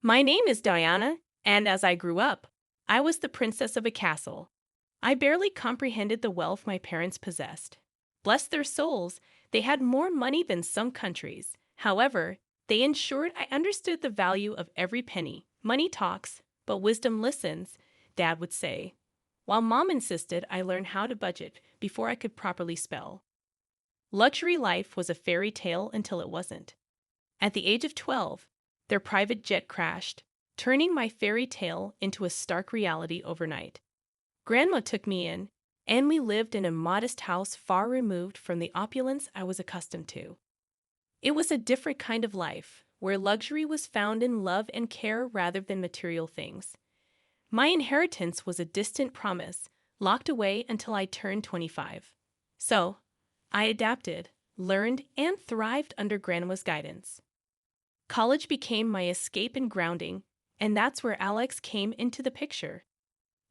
My name is Diana, and as I grew up, I was the princess of a castle. I barely comprehended the wealth my parents possessed. Bless their souls, they had more money than some countries. However, they ensured I understood the value of every penny. Money talks, but wisdom listens, Dad would say, while Mom insisted I learn how to budget before I could properly spell. Luxury life was a fairy tale until it wasn't. At the age of 12, their private jet crashed, turning my fairy tale into a stark reality overnight. Grandma took me in, and we lived in a modest house far removed from the opulence I was accustomed to. It was a different kind of life, where luxury was found in love and care rather than material things. My inheritance was a distant promise, locked away until I turned 25. So, I adapted, learned, and thrived under Grandma's guidance. College became my escape and grounding, and that's where Alex came into the picture.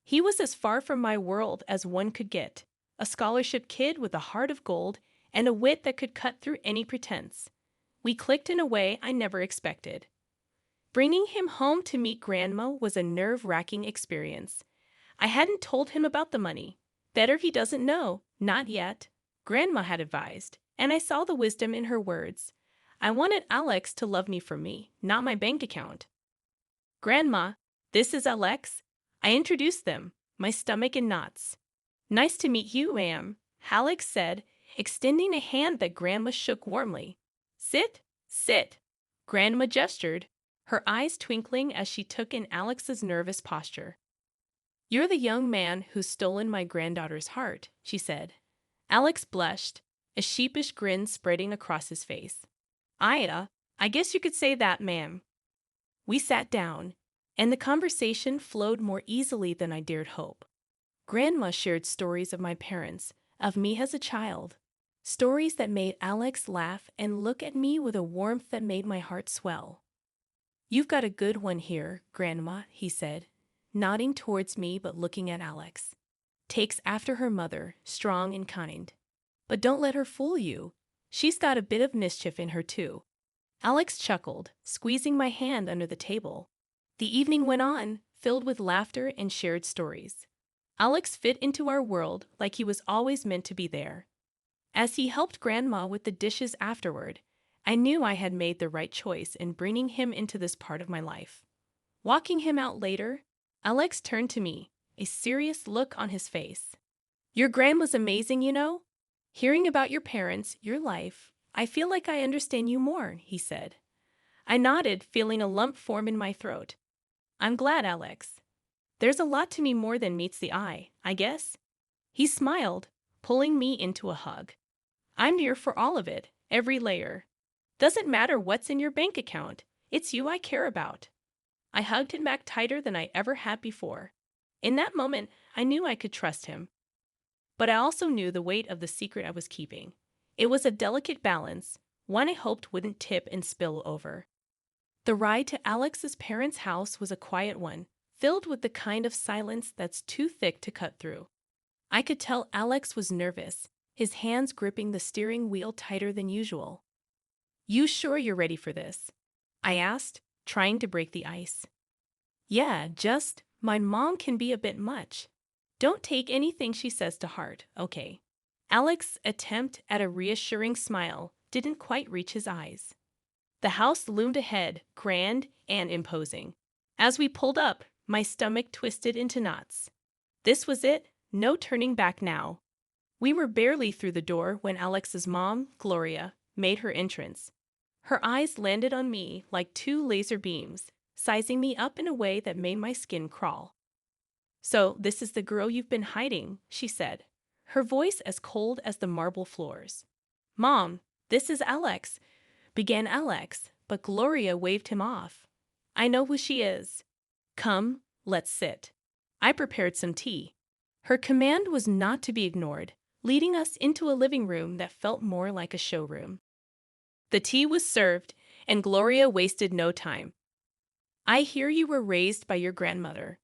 He was as far from my world as one could get, a scholarship kid with a heart of gold and a wit that could cut through any pretense. We clicked in a way I never expected. Bringing him home to meet Grandma was a nerve-wracking experience. I hadn't told him about the money. Better he doesn't know, not yet, Grandma had advised, and I saw the wisdom in her words. I wanted Alex to love me for me, not my bank account. Grandma, this is Alex. I introduced them, my stomach in knots. Nice to meet you, ma'am, Alex said, extending a hand that Grandma shook warmly. Sit, sit. Grandma gestured, her eyes twinkling as she took in Alex's nervous posture. You're the young man who's stolen my granddaughter's heart, she said. Alex blushed, a sheepish grin spreading across his face. I guess you could say that, ma'am. We sat down, and the conversation flowed more easily than I dared hope. Grandma shared stories of my parents, of me as a child, stories that made Alex laugh and look at me with a warmth that made my heart swell. You've got a good one here, Grandma, he said, nodding towards me but looking at Alex. Takes after her mother, strong and kind. But don't let her fool you. She's got a bit of mischief in her too. Alex chuckled, squeezing my hand under the table. The evening went on, filled with laughter and shared stories. Alex fit into our world like he was always meant to be there. As he helped Grandma with the dishes afterward, I knew I had made the right choice in bringing him into this part of my life. Walking him out later, Alex turned to me, a serious look on his face. Your grandma's amazing, you know? Hearing about your parents, your life, I feel like I understand you more, he said. I nodded, feeling a lump form in my throat. I'm glad, Alex. There's a lot to me more than meets the eye, I guess. He smiled, pulling me into a hug. I'm here for all of it, every layer. Doesn't matter what's in your bank account, it's you I care about. I hugged him back tighter than I ever had before. In that moment, I knew I could trust him. But I also knew the weight of the secret I was keeping. It was a delicate balance, one I hoped wouldn't tip and spill over. The ride to Alex's parents' house was a quiet one, filled with the kind of silence that's too thick to cut through. I could tell Alex was nervous, his hands gripping the steering wheel tighter than usual. You sure you're ready for this? I asked, trying to break the ice. Yeah, just, my mom can be a bit much. Don't take anything she says to heart, okay? Alex's attempt at a reassuring smile didn't quite reach his eyes. The house loomed ahead, grand and imposing. As we pulled up, my stomach twisted into knots. This was it, no turning back now. We were barely through the door when Alex's mom, Gloria, made her entrance. Her eyes landed on me like two laser beams, sizing me up in a way that made my skin crawl. So, this is the girl you've been hiding, she said, her voice as cold as the marble floors. Mom, this is Alex, began Alex, but Gloria waved him off. I know who she is. Come, let's sit. I prepared some tea. Her command was not to be ignored, leading us into a living room that felt more like a showroom. The tea was served, and Gloria wasted no time. I hear you were raised by your grandmother.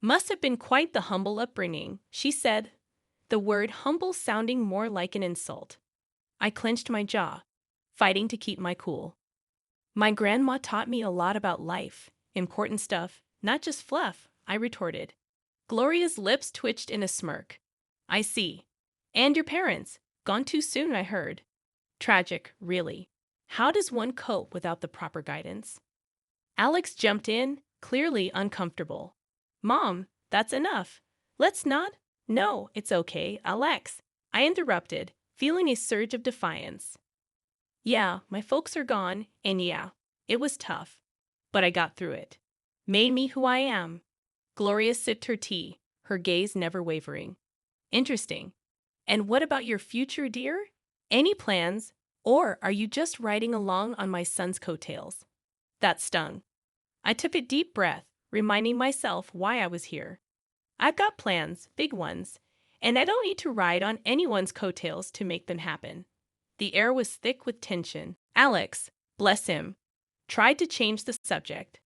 Must have been quite the humble upbringing, she said, the word humble sounding more like an insult. I clenched my jaw, fighting to keep my cool. My grandma taught me a lot about life, Important stuff, not just fluff, I retorted. Gloria's lips twitched in a smirk. I see. And your parents. Gone too soon, I heard. Tragic, really. How does one cope without the proper guidance? Alex jumped in, clearly uncomfortable. Mom, that's enough. Let's not. No, it's okay, Alex. I interrupted, feeling a surge of defiance. Yeah, my folks are gone, and yeah, it was tough. But I got through it. Made me who I am. Gloria sipped her tea, her gaze never wavering. Interesting. And what about your future, dear? Any plans? Or are you just riding along on my son's coattails? That stung. I took a deep breath, reminding myself why I was here. I've got plans, big ones, and I don't need to ride on anyone's coattails to make them happen. The air was thick with tension. Alex, bless him, tried to change the subject.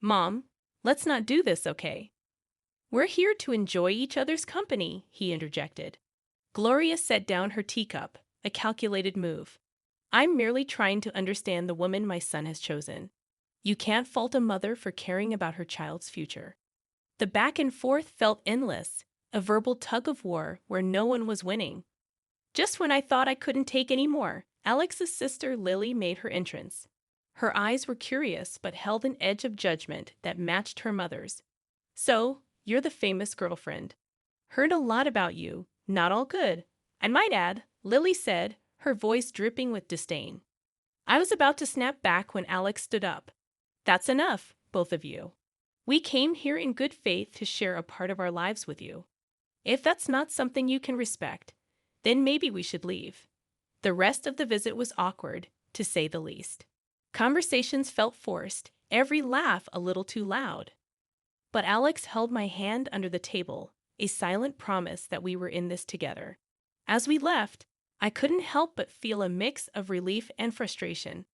Mom, let's not do this, okay? We're here to enjoy each other's company, he interjected. Gloria set down her teacup, a calculated move. I'm merely trying to understand the woman my son has chosen. You can't fault a mother for caring about her child's future. The back and forth felt endless, a verbal tug of war where no one was winning. Just when I thought I couldn't take any more, Alex's sister Lily made her entrance. Her eyes were curious but held an edge of judgment that matched her mother's. So, you're the famous girlfriend. Heard a lot about you, not all good. I might add, Lily said, her voice dripping with disdain. I was about to snap back when Alex stood up. That's enough, both of you. We came here in good faith to share a part of our lives with you. If that's not something you can respect, then maybe we should leave. The rest of the visit was awkward, to say the least. Conversations felt forced, every laugh a little too loud. But Alex held my hand under the table, a silent promise that we were in this together. As we left, I couldn't help but feel a mix of relief and frustration.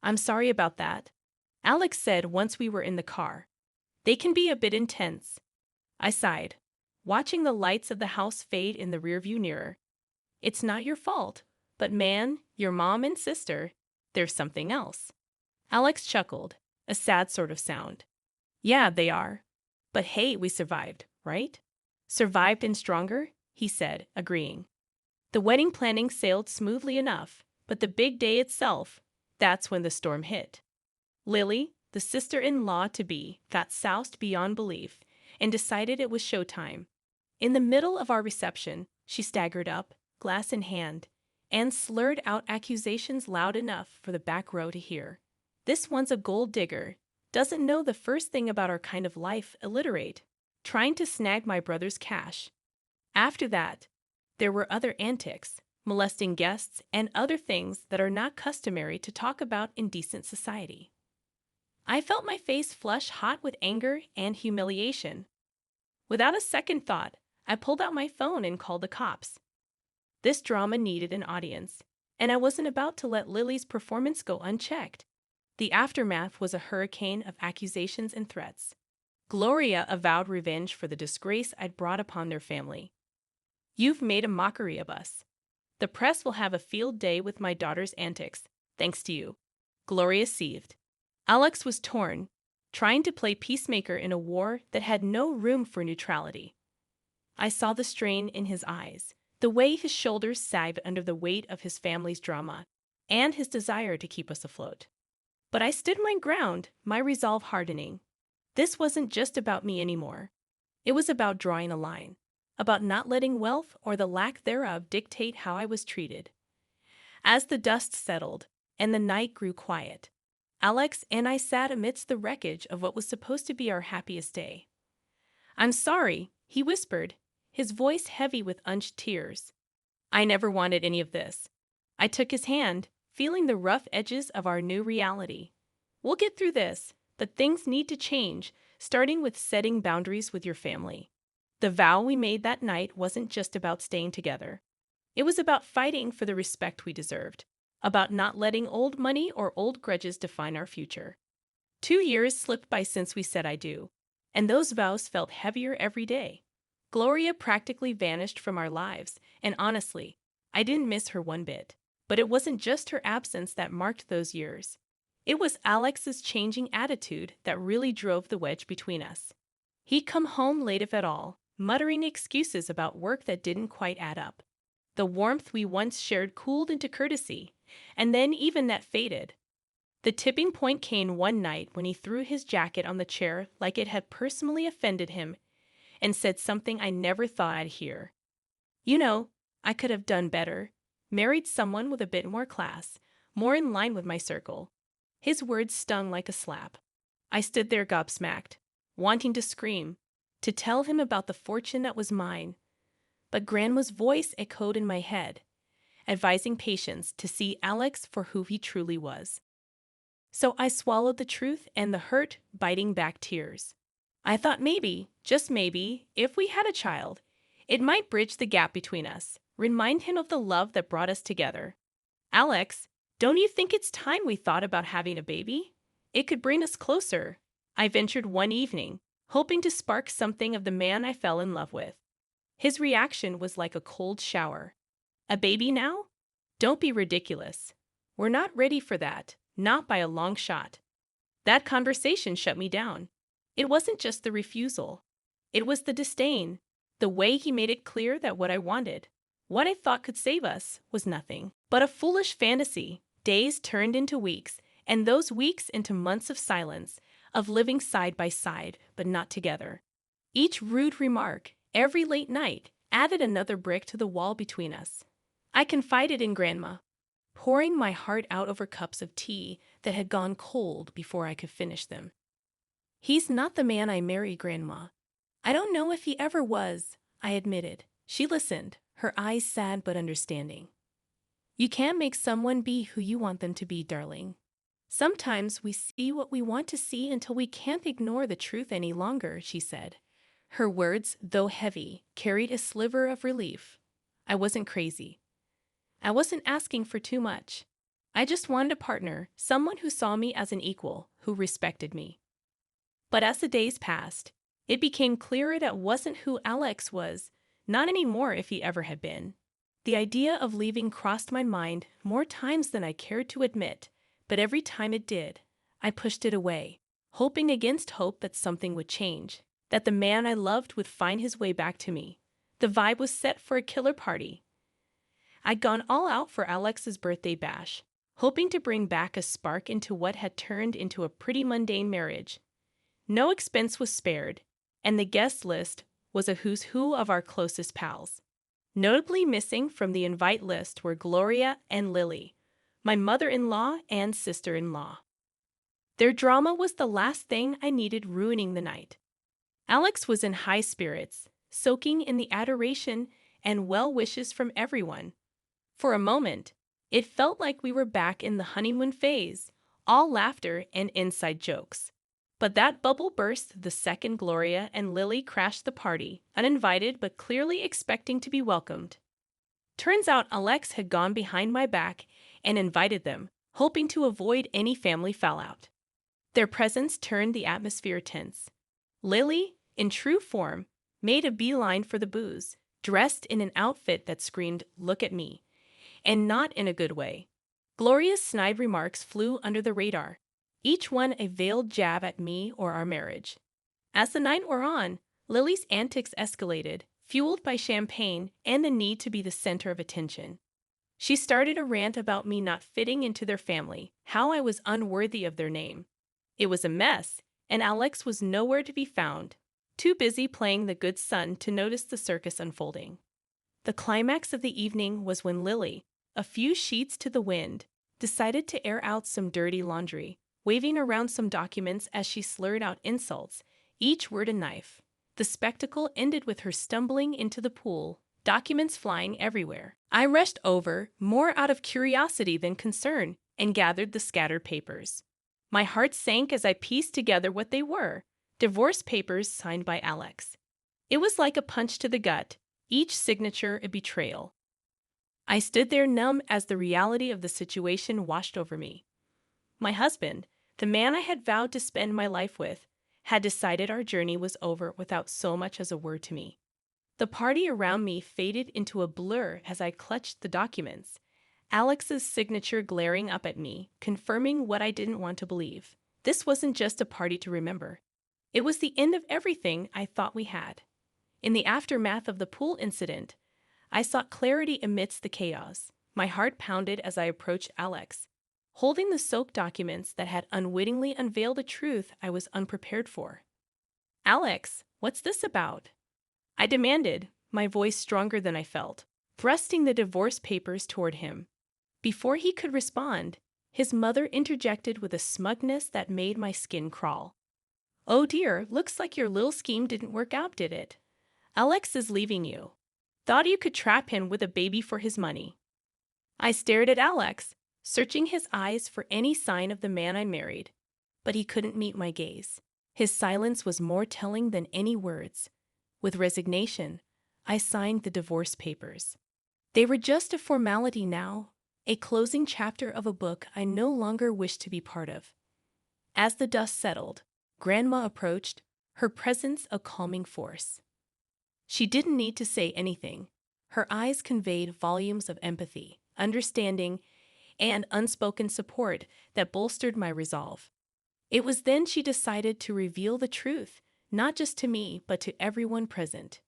I'm sorry about that, Alex said once we were in the car. They can be a bit intense. I sighed, watching the lights of the house fade in the rearview mirror. It's not your fault, but man, your mom and sister, there's something else. Alex chuckled, a sad sort of sound. Yeah, they are. But hey, we survived, right? Survived and stronger, he said, agreeing. The wedding planning sailed smoothly enough, but the big day itself, that's when the storm hit. Lily, the sister-in-law-to-be, got soused beyond belief and decided it was showtime. In the middle of our reception, she staggered up, glass in hand, and slurred out accusations loud enough for the back row to hear. This one's a gold digger, doesn't know the first thing about our kind of life, illiterate, trying to snag my brother's cash. After that, there were other antics, molesting guests and other things that are not customary to talk about in decent society. I felt my face flush hot with anger and humiliation. Without a second thought, I pulled out my phone and called the cops. This drama needed an audience, and I wasn't about to let Lily's performance go unchecked. The aftermath was a hurricane of accusations and threats. Gloria avowed revenge for the disgrace I'd brought upon their family. You've made a mockery of us. The press will have a field day with my daughter's antics, thanks to you. Gloria seethed. Alex was torn, trying to play peacemaker in a war that had no room for neutrality. I saw the strain in his eyes, the way his shoulders sagged under the weight of his family's drama, and his desire to keep us afloat. But I stood my ground, my resolve hardening. This wasn't just about me anymore. It was about drawing a line, about not letting wealth or the lack thereof dictate how I was treated. As the dust settled and the night grew quiet, Alex and I sat amidst the wreckage of what was supposed to be our happiest day. I'm sorry, he whispered, his voice heavy with unshed tears. I never wanted any of this. I took his hand, feeling the rough edges of our new reality. We'll get through this, but things need to change, starting with setting boundaries with your family. The vow we made that night wasn't just about staying together. It was about fighting for the respect we deserved, about not letting old money or old grudges define our future. 2 years slipped by since we said I do, and those vows felt heavier every day. Gloria practically vanished from our lives, and honestly, I didn't miss her one bit. But it wasn't just her absence that marked those years. It was Alex's changing attitude that really drove the wedge between us. He'd come home late if at all, muttering excuses about work that didn't quite add up. The warmth we once shared cooled into courtesy, and then even that faded. The tipping point came one night when he threw his jacket on the chair like it had personally offended him and said something I never thought I'd hear. You know, I could have done better, married someone with a bit more class, more in line with my circle. His words stung like a slap. I stood there gobsmacked, wanting to scream, to tell him about the fortune that was mine. But Grandma's voice echoed in my head, advising patience to see Alex for who he truly was. So I swallowed the truth and the hurt, biting back tears. I thought maybe, just maybe, if we had a child, it might bridge the gap between us, remind him of the love that brought us together. Alex, don't you think it's time we thought about having a baby? It could bring us closer. I ventured one evening, hoping to spark something of the man I fell in love with. His reaction was like a cold shower. A baby now? Don't be ridiculous. We're not ready for that, not by a long shot. That conversation shut me down. It wasn't just the refusal. It was the disdain, the way he made it clear that what I wanted, what I thought could save us, was nothing but a foolish fantasy. Days turned into weeks, and those weeks into months of silence, of living side by side, but not together. Each rude remark, every late night, added another brick to the wall between us. I confided in Grandma, pouring my heart out over cups of tea that had gone cold before I could finish them. He's not the man I married, Grandma. I don't know if he ever was, I admitted. She listened, her eyes sad but understanding. You can't make someone be who you want them to be, darling. Sometimes we see what we want to see until we can't ignore the truth any longer, she said. Her words, though heavy, carried a sliver of relief. I wasn't crazy. I wasn't asking for too much. I just wanted a partner, someone who saw me as an equal, who respected me. But as the days passed, it became clearer that wasn't who Alex was, not anymore if he ever had been. The idea of leaving crossed my mind more times than I cared to admit, but every time it did, I pushed it away, hoping against hope that something would change, that the man I loved would find his way back to me. The vibe was set for a killer party. I'd gone all out for Alex's birthday bash, hoping to bring back a spark into what had turned into a pretty mundane marriage. No expense was spared, and the guest list was a who's who of our closest pals. Notably missing from the invite list were Gloria and Lily, my mother-in-law and sister-in-law. Their drama was the last thing I needed ruining the night. Alex was in high spirits, soaking in the adoration and well wishes from everyone. For a moment, it felt like we were back in the honeymoon phase, all laughter and inside jokes. But that bubble burst the second Gloria and Lily crashed the party, uninvited but clearly expecting to be welcomed. Turns out Alex had gone behind my back and invited them, hoping to avoid any family fallout. Their presence turned the atmosphere tense. Lily, in true form, made a beeline for the booze, dressed in an outfit that screamed, "Look at me," and not in a good way. Gloria's snide remarks flew under the radar, each one a veiled jab at me or our marriage. As the night wore on, Lily's antics escalated, fueled by champagne and the need to be the center of attention. She started a rant about me not fitting into their family, how I was unworthy of their name. It was a mess, and Alex was nowhere to be found, too busy playing the good son to notice the circus unfolding. The climax of the evening was when Lily, a few sheets to the wind, decided to air out some dirty laundry, waving around some documents as she slurred out insults, each word a knife. The spectacle ended with her stumbling into the pool, documents flying everywhere. I rushed over, more out of curiosity than concern, and gathered the scattered papers. My heart sank as I pieced together what they were: divorce papers signed by Alex. It was like a punch to the gut, each signature a betrayal. I stood there numb as the reality of the situation washed over me. My husband, the man I had vowed to spend my life with, had decided our journey was over without so much as a word to me. The party around me faded into a blur as I clutched the documents. Alex's signature glaring up at me, confirming what I didn't want to believe. This wasn't just a party to remember. It was the end of everything I thought we had. In the aftermath of the pool incident, I sought clarity amidst the chaos. My heart pounded as I approached Alex, holding the soaked documents that had unwittingly unveiled a truth I was unprepared for. "Alex, what's this about?" I demanded, my voice stronger than I felt, thrusting the divorce papers toward him. Before he could respond, his mother interjected with a smugness that made my skin crawl. "Oh dear, looks like your little scheme didn't work out, did it? Alex is leaving you. Thought you could trap him with a baby for his money." I stared at Alex, searching his eyes for any sign of the man I married, but he couldn't meet my gaze. His silence was more telling than any words. With resignation, I signed the divorce papers. They were just a formality now, a closing chapter of a book I no longer wished to be part of. As the dust settled, Grandma approached, her presence a calming force. She didn't need to say anything. Her eyes conveyed volumes of empathy, understanding, and unspoken support that bolstered my resolve. It was then she decided to reveal the truth, not just to me, but to everyone present.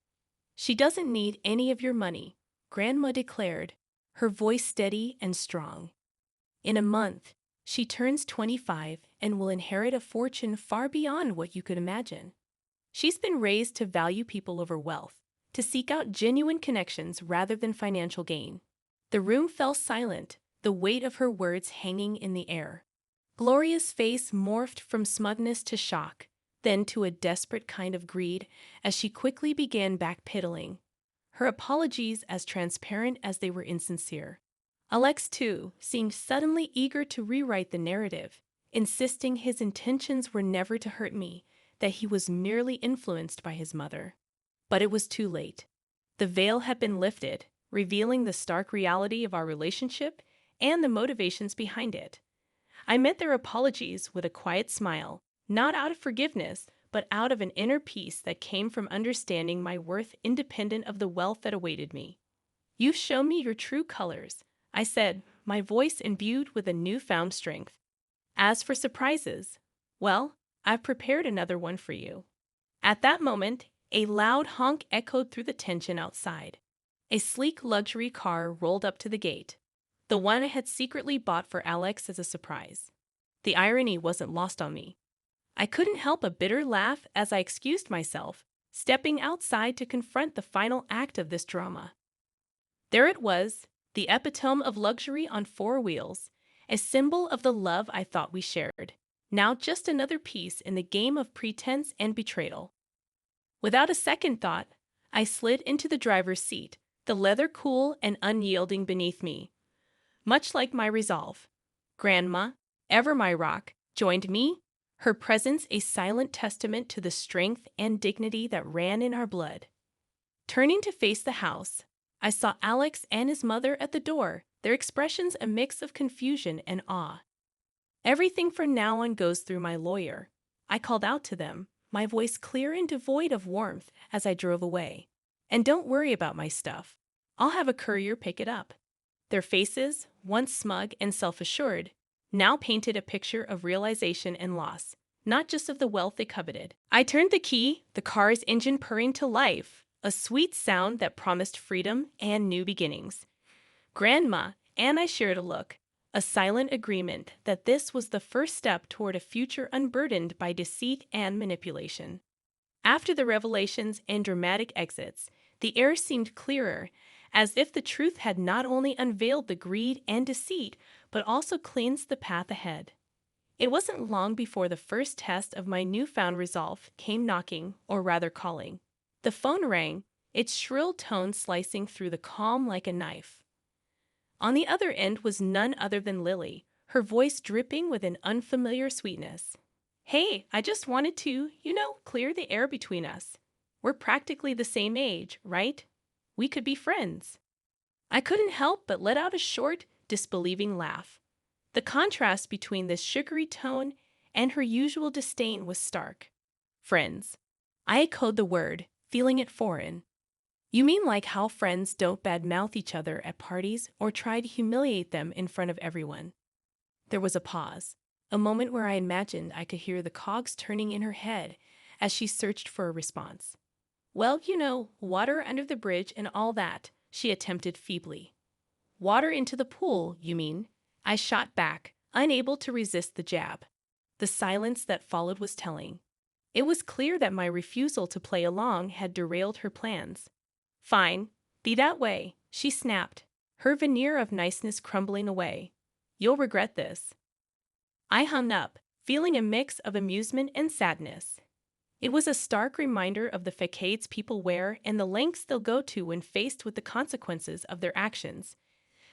"She doesn't need any of your money," Grandma declared, her voice steady and strong. "In a month, she turns 25 and will inherit a fortune far beyond what you could imagine. She's been raised to value people over wealth, to seek out genuine connections rather than financial gain." The room fell silent, the weight of her words hanging in the air. Gloria's face morphed from smugness to shock, then to a desperate kind of greed as she quickly began backpedaling, her apologies as transparent as they were insincere. Alex, too, seemed suddenly eager to rewrite the narrative, insisting his intentions were never to hurt me, that he was merely influenced by his mother. But it was too late. The veil had been lifted, revealing the stark reality of our relationship and the motivations behind it. I met their apologies with a quiet smile, not out of forgiveness, but out of an inner peace that came from understanding my worth independent of the wealth that awaited me. "You've shown me your true colors," I said, my voice imbued with a newfound strength. "As for surprises, well, I've prepared another one for you." At that moment, a loud honk echoed through the tension outside. A sleek luxury car rolled up to the gate, the one I had secretly bought for Alex as a surprise. The irony wasn't lost on me. I couldn't help a bitter laugh as I excused myself, stepping outside to confront the final act of this drama. There it was, the epitome of luxury on four wheels, a symbol of the love I thought we shared. Now just another piece in the game of pretense and betrayal. Without a second thought, I slid into the driver's seat, the leather cool and unyielding beneath me. Much like my resolve, Grandma, ever my rock, joined me, her presence a silent testament to the strength and dignity that ran in our blood. Turning to face the house, I saw Alex and his mother at the door, their expressions a mix of confusion and awe. "Everything from now on goes through my lawyer," I called out to them, my voice clear and devoid of warmth as I drove away. "And don't worry about my stuff. I'll have a courier pick it up." Their faces, once smug and self-assured, now painted a picture of realization and loss, not just of the wealth they coveted. I turned the key, the car's engine purring to life, a sweet sound that promised freedom and new beginnings. Grandma and I shared a look, a silent agreement that this was the first step toward a future unburdened by deceit and manipulation. After the revelations and dramatic exits, the air seemed clearer, as if the truth had not only unveiled the greed and deceit, but also cleansed the path ahead. It wasn't long before the first test of my newfound resolve came knocking, or rather calling. The phone rang, its shrill tone slicing through the calm like a knife. On the other end was none other than Lily, her voice dripping with an unfamiliar sweetness. "Hey, I just wanted to, clear the air between us. We're practically the same age, right? We could be friends." I couldn't help but let out a short, disbelieving laugh. The contrast between this sugary tone and her usual disdain was stark. "Friends." I echoed the word, feeling it foreign. You mean like how friends don't badmouth each other at parties or try to humiliate them in front of everyone? There was a pause, a moment where I imagined I could hear the cogs turning in her head as she searched for a response. Well, water under the bridge and all that, she attempted feebly. Water into the pool, you mean? I shot back, unable to resist the jab. The silence that followed was telling. It was clear that my refusal to play along had derailed her plans. Fine, be that way, she snapped, her veneer of niceness crumbling away. You'll regret this. I hung up, feeling a mix of amusement and sadness. It was a stark reminder of the facades people wear and the lengths they'll go to when faced with the consequences of their actions.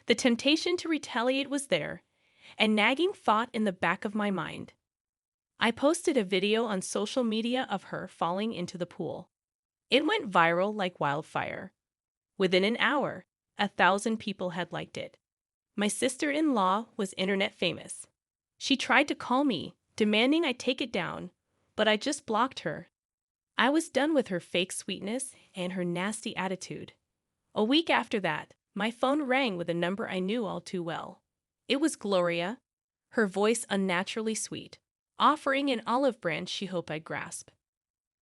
The temptation to retaliate was there, a nagging thought in the back of my mind. I posted a video on social media of her falling into the pool. It went viral like wildfire. Within an hour, 1,000 people had liked it. My sister-in-law was internet famous. She tried to call me, demanding I take it down, but I just blocked her. I was done with her fake sweetness and her nasty attitude. A week after that, my phone rang with a number I knew all too well. It was Gloria, her voice unnaturally sweet, offering an olive branch she hoped I'd grasp.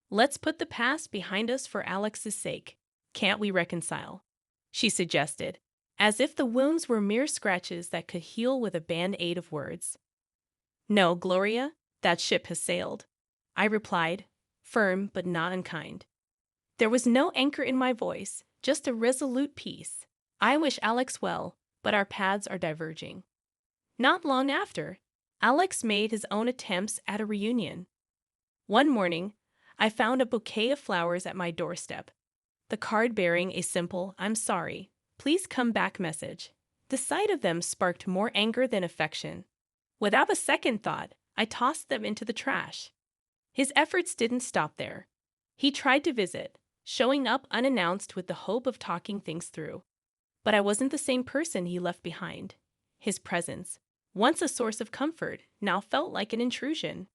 Let's put the past behind us for Alex's sake. Can't we reconcile? She suggested, as if the wounds were mere scratches that could heal with a band-aid of words. No, Gloria, that ship has sailed, I replied, firm but not unkind. There was no anchor in my voice, just a resolute peace. I wish Alex well, but our paths are diverging. Not long after, Alex made his own attempts at a reunion. One morning, I found a bouquet of flowers at my doorstep, the card bearing a simple "I'm sorry, please come back" message. The sight of them sparked more anger than affection. Without a second thought, I tossed them into the trash. His efforts didn't stop there. He tried to visit, showing up unannounced with the hope of talking things through. But I wasn't the same person he left behind. His presence, once a source of comfort, now felt like an intrusion.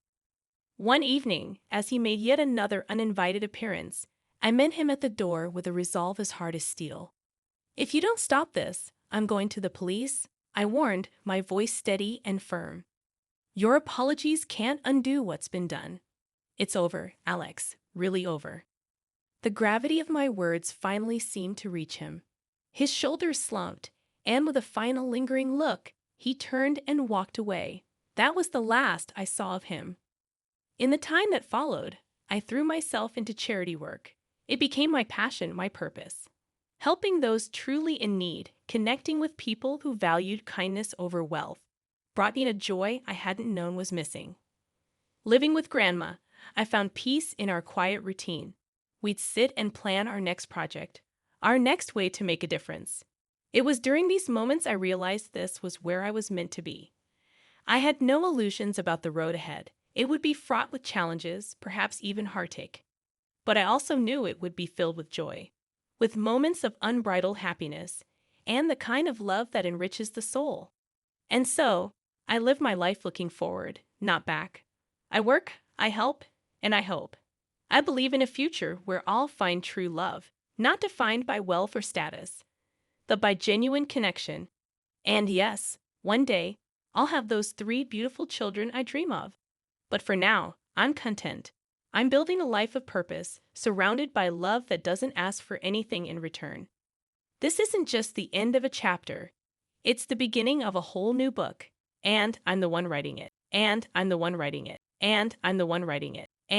One evening, as he made yet another uninvited appearance, I met him at the door with a resolve as hard as steel. If you don't stop this, I'm going to the police, I warned, my voice steady and firm. Your apologies can't undo what's been done. It's over, Alex, really over. The gravity of my words finally seemed to reach him. His shoulders slumped, and with a final lingering look, he turned and walked away. That was the last I saw of him. In the time that followed, I threw myself into charity work. It became my passion, my purpose. Helping those truly in need, connecting with people who valued kindness over wealth, brought me a joy I hadn't known was missing. Living with Grandma, I found peace in our quiet routine. We'd sit and plan our next project, our next way to make a difference. It was during these moments I realized this was where I was meant to be. I had no illusions about the road ahead. It would be fraught with challenges, perhaps even heartache. But I also knew it would be filled with joy, with moments of unbridled happiness, and the kind of love that enriches the soul. And so, I live my life looking forward, not back. I work, I help, and I hope. I believe in a future where all find true love, not defined by wealth or status, but by genuine connection. And yes, one day, I'll have those 3 beautiful children I dream of. But for now, I'm content. I'm building a life of purpose, surrounded by love that doesn't ask for anything in return. This isn't just the end of a chapter. It's the beginning of a whole new book. And I'm the one writing it. And I'm the one writing it. And I'm the one writing it.